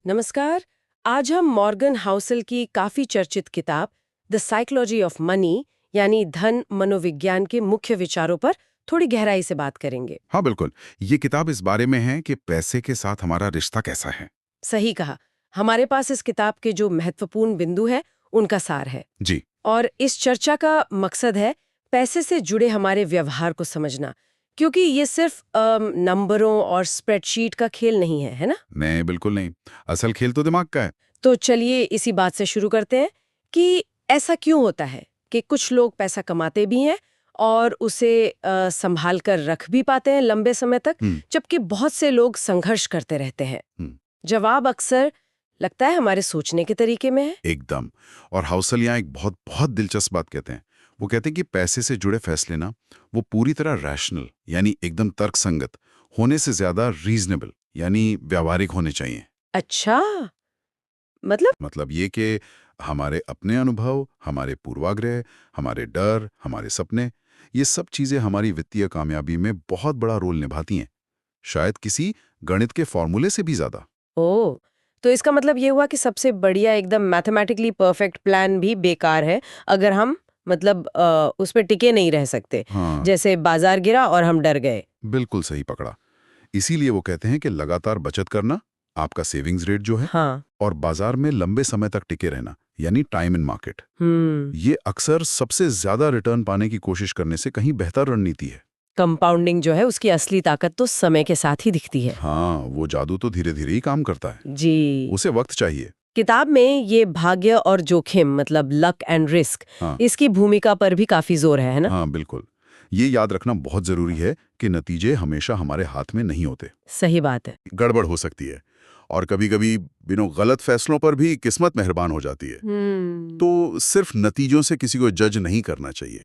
नमस्कार। आज हम मॉर्गन हाउसेल की काफी चर्चित किताब द साइकोलॉजी ऑफ मनी यानी धन मनोविज्ञान के मुख्य विचारों पर थोड़ी गहराई से बात करेंगे। हाँ बिल्कुल। ये किताब इस बारे में है कि पैसे के साथ हमारा रिश्ता कैसा है। सही कहा। हमारे पास इस किताब के जो महत्वपूर्ण बिंदु है उनका सार है जी। और इस चर्चा का मकसद है पैसे से जुड़े हमारे व्यवहार को समझना, क्योंकि ये सिर्फ नंबरों और स्प्रेडशीट का खेल नहीं है, है ना? नहीं, बिल्कुल नहीं। असल खेल तो दिमाग का है। तो चलिए इसी बात से शुरू करते हैं कि ऐसा क्यों होता है कि कुछ लोग पैसा कमाते भी हैं और उसे संभाल कर रख भी पाते हैं लंबे समय तक, जबकि बहुत से लोग संघर्ष करते रहते हैं। हम्म, जवाब अक्सर लगता है हमारे सोचने के तरीके में है। एकदम। और हाउसल यहाँ एक बहुत बहुत दिलचस्प बात कहते हैं। वो कहते हैं कि पैसे से जुड़े फैसले ना, वो पूरी तरह रैशनल यानी एकदम तर्कसंगत होने से ज्यादा रीजनेबल यानी व्यावहारिक होने चाहिए। अच्छा, मतलब? मतलब ये कि हमारे अपने अनुभव, हमारे पूर्वाग्रह, हमारे डर, हमारे सपने, ये सब चीजें हमारी वित्तीय कामयाबी में बहुत बड़ा रोल निभाती हैं, शायद किसी गणित के फॉर्मूले से भी ज्यादा। ओ, तो इसका मतलब ये हुआ कि सबसे बढ़िया एकदम मैथमेटिकली परफेक्ट प्लान भी बेकार है अगर हम मतलब उस पे टिके नहीं रह सकते। हाँ, जैसे बाजार गिरा और हम डर गए। बिल्कुल सही पकड़ा। इसीलिए वो कहते हैं कि लगातार बचत करना, आपका सेविंग्स रेट जो है, हाँ। और बाजार में लंबे समय तक टिके रहना यानी टाइम इन मार्केट, हम्म। ये अक्सर सबसे ज्यादा रिटर्न पाने की कोशिश करने से कहीं बेहतर रणनीति है। कंपाउंडिंग जो है उसकी असली ताकत तो समय के साथ ही दिखती है। हाँ, वो जादू तो धीरे धीरे ही काम करता है। जी। उसे वक्त चाहिए। किताब में ये भाग्य और जोखिम मतलब लक एंड रिस्क, हाँ इसकी भूमिका पर भी काफी जोर है ना? हाँ, बिल्कुल। ये याद रखना बहुत जरूरी है कि नतीजे हमेशा हमारे हाथ में नहीं होते। सही बात है। गड़बड़ हो सकती है, और कभी कभी बिना गलत फैसलों पर भी किस्मत मेहरबान हो जाती है। तो सिर्फ नतीजों से किसी को जज नहीं करना चाहिए।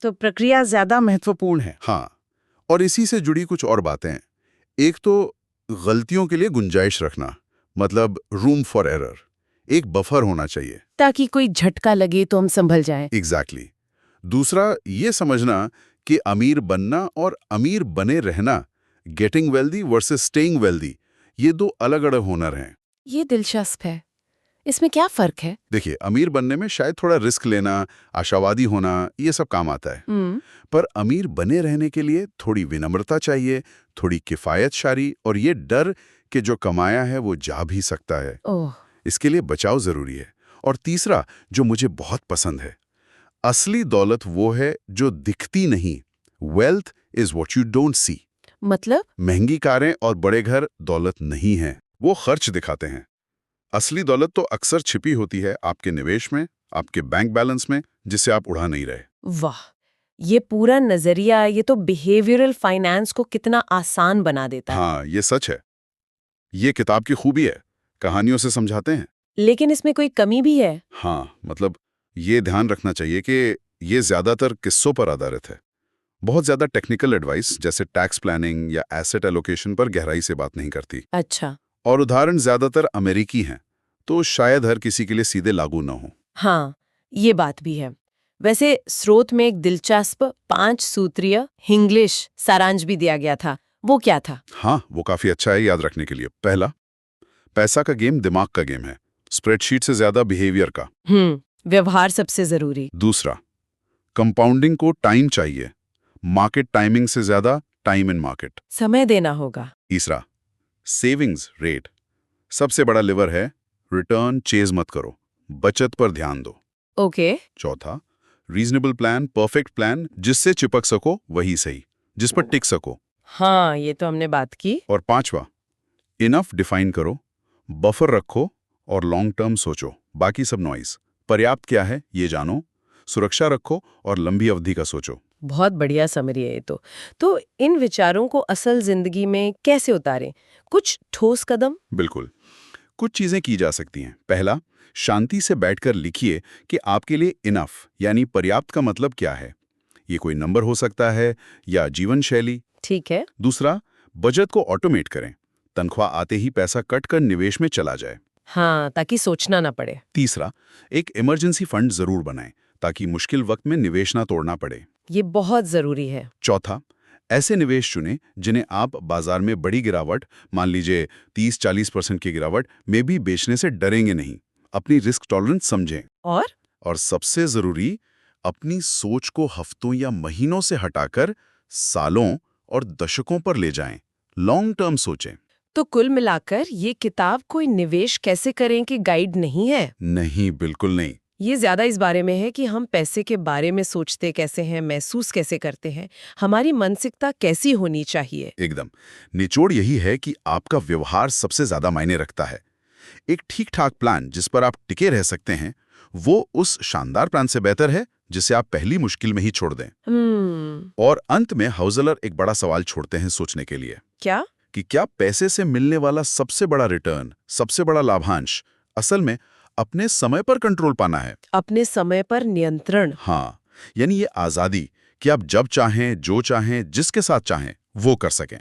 तो प्रक्रिया ज्यादा महत्वपूर्ण है। हाँ, और इसी से जुड़ी कुछ और बातें हैं। एक तो गलतियों के लिए गुंजाइश रखना, मतलब रूम फॉर एरर, एक बफर होना चाहिए। ताकि कोई झटका लगे तो हम संभल जाएं। एग्जैक्टली। दूसरा, ये समझना कि अमीर बनना और अमीर बने रहना, getting wealthy versus staying wealthy, ये दो अलग अलग हुनर हैं। ये दिलचस्प है। इसमें क्या फर्क है? देखिए, अमीर बनने में शायद थोड़ा रिस्क लेना, आशावादी होना, ये सब काम आता है। पर अमीर बने रहने के लिए थोड़ी विनम्रता चाहिए, थोड़ी किफायतशारी, और ये डर कि जो कमाया है वो जा भी सकता है। ओह। इसके लिए बचाव जरूरी है। और तीसरा, जो मुझे बहुत पसंद है, असली दौलत वो है जो दिखती नहीं। Wealth is what you don't see. मतलब? महंगी कारें और बड़े घर दौलत नहीं हैं, वो खर्च दिखाते हैं। असली दौलत तो अक्सर छिपी होती है आपके निवेश में, आपके बैंक बैलेंस में, जिसे आप उड़ा नहीं रहे। वाह, ये पूरा नजरिया, ये तो बिहेवियरल फाइनेंस को कितना आसान बना देता है। हाँ, ये सच है। ये किताब की खूबी है, कहानियों से समझाते हैं। लेकिन इसमें कोई कमी भी है? हाँ, मतलब ये ध्यान रखना चाहिए कि ये ज्यादातर किस्सों पर आधारित है। बहुत ज्यादा टेक्निकल एडवाइस जैसे टैक्स प्लानिंग या एसेट एलोकेशन पर गहराई से बात नहीं करती। अच्छा। और उदाहरण ज्यादातर अमेरिकी हैं, तो शायद हर किसी के लिए सीधे लागू न हो। हाँ, ये बात भी है। वैसे स्रोत में एक दिलचस्प 5 सूत्रीय हिंग्लिश सारांश भी दिया गया था। वो क्या था? हाँ, वो काफी अच्छा है याद रखने के लिए। पहला, पैसा का गेम दिमाग का गेम है, स्प्रेडशीट से ज्यादा बिहेवियर का। व्यवहार सबसे जरूरी। दूसरा, कंपाउंडिंग को टाइम चाहिए, मार्केट टाइमिंग से ज्यादा टाइम इन मार्केट। समय देना होगा। तीसरा, सेविंग्स रेट सबसे बड़ा लिवर है, रिटर्न चेज मत करो, बचत पर ध्यान दो। ओके। चौथा, रीजनेबल प्लान, परफेक्ट प्लान, जिससे चिपक सको वही सही, जिस पर टिक सको। हाँ, ये तो हमने बात की। और पांचवा, इनफ डिफाइन करो, बफर रखो और लॉन्ग टर्म सोचो, बाकी सब नॉइस। पर्याप्त क्या है ये जानो, सुरक्षा रखो और लंबी अवधि का सोचो। बहुत बढ़िया समरी है ये तो इन विचारों को असल जिंदगी में कैसे उतारें? कुछ ठोस कदम? बिल्कुल, कुछ चीजें की जा सकती हैं। पहला, शांति से बैठकर लिखिए कि आपके लिए इनफ यानी पर्याप्त का मतलब क्या है। ये कोई नंबर हो सकता है या जीवन शैली। ठीक है। दूसरा, बजट को ऑटोमेट करें, तनख्वाह आते ही पैसा कट कर निवेश में चला जाए। हाँ, ताकि सोचना ना पड़े। तीसरा, एक इमरजेंसी फंड जरूर बनाएं ताकि मुश्किल वक्त में निवेश ना तोड़ना पड़े। ये बहुत जरूरी है। चौथा, ऐसे निवेश चुनें जिन्हें आप बाजार में बड़ी गिरावट, मान लीजिए 30-40% की गिरावट में भी बेचने से डरेंगे नहीं। अपनी रिस्क टॉलरेंस समझें। और सबसे जरूरी, अपनी सोच को हफ्तों या महीनों से हटाकर सालों और दशकों पर ले जाएं। लॉन्ग टर्म सोचें। तो कुल मिलाकर ये किताब कोई निवेश कैसे करें कि गाइड नहीं है। नहीं, बिल्कुल नहीं। ये ज्यादा इस बारे में है कि हम पैसे के बारे में सोचते कैसे हैं, महसूस कैसे करते हैं, हमारी मानसिकता कैसी होनी चाहिए। एकदम। निचोड़ यही है कि आपका व्यवहार सबसे ज्यादा मायने रखता है। एक ठीक-ठाक प्लान जिस पर आप टिके रह सकते हैं, वो उस शानदार प्लान से बेहतर है जिसे आप पहली मुश्किल में ही छोड़ दें। और अंत में हाउजलर एक बड़ा सवाल छोड़ते हैं सोचने के लिए। क्या? कि क्या पैसे से मिलने वाला सबसे बड़ा रिटर्न, सबसे बड़ा लाभांश असल में अपने समय पर कंट्रोल पाना है? अपने समय पर नियंत्रण। हाँ, यानी ये आजादी कि आप जब चाहें, जो चाहें, जिसके साथ चाहें वो कर सकें।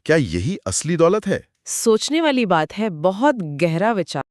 क्या यही असली दौलत है? सोचने वाली बात है, बहुत गहरा विचार।